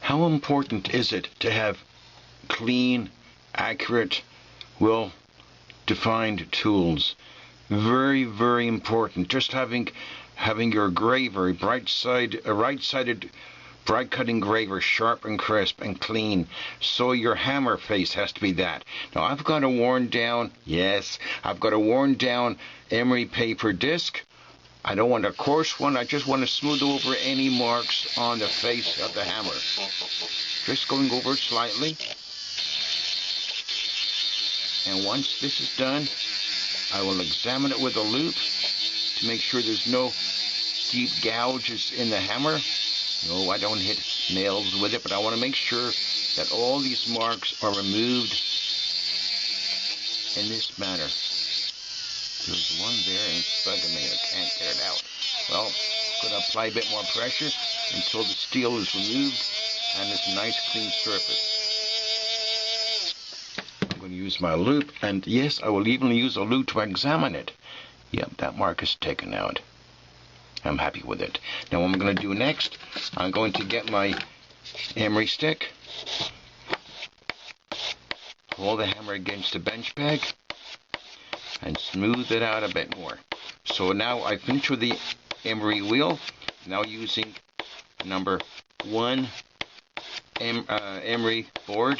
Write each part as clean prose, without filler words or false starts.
How important is it to have clean, accurate, well-defined tools? Very, very important. Just having your graver, right-sided, bright-cutting graver, sharp and crisp and clean. So your hammer face has to be that. Now I've got a worn down emery paper disc. I don't want a coarse one. I just want to smooth over any marks on the face of the hammer. Just going over it slightly. And once this is done, I will examine it with a loupe to make sure there's no deep gouges in the hammer. No, I don't hit nails with it, but I want to make sure that all these marks are removed in this manner. There's one there and it's bugging me. I can't get it out. Well, I'm going to apply a bit more pressure until the steel is removed and it's a nice clean surface. I'm going to use my loupe, and yes, I will even use a loupe to examine it. Yep, that mark is taken out. I'm happy with it. Now what I'm going to do next, I'm going to get my emery stick, hold the hammer against the bench peg, and smooth it out a bit more. So now I finish with the emery wheel, now using number 1 emery board.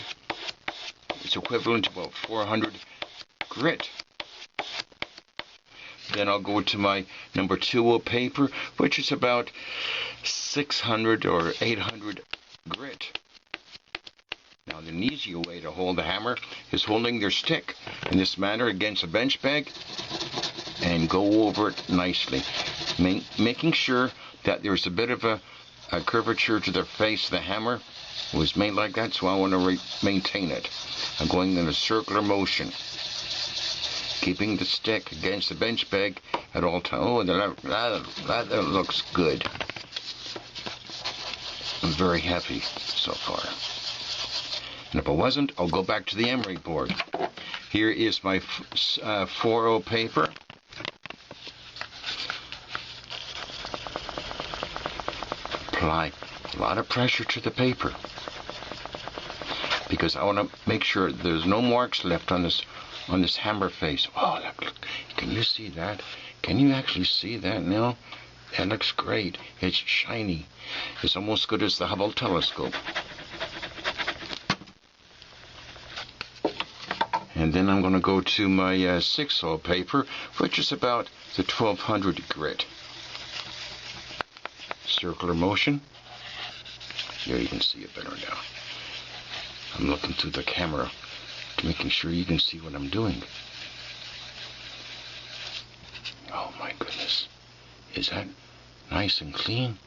It's equivalent to about 400 grit. Then I'll go to my number 2 paper, which is about 600 or 800 grit. Now, an easier way to hold the hammer is holding your stick in this manner against a bench peg and go over it nicely, making sure that there's a bit of a curvature to the face of the hammer. It was made like that, so I want to maintain it. I'm going in a circular motion, keeping the stick against the bench peg at all times. Oh, that looks good. I'm very happy so far. And if it wasn't, I'll go back to the emery board. Here is my 4-0 paper. Apply a lot of pressure to the paper because I want to make sure there's no marks left on this hammer face. Oh, look, can you see that? Can you actually see that now? That looks great. It's shiny. It's almost as good as the Hubble telescope. And then I'm going to go to my 6-0 paper, which is about the 1200 grit. Circular motion. Here you can see it better now. I'm looking through the camera, making sure you can see what I'm doing. Oh my goodness. Is that nice and clean?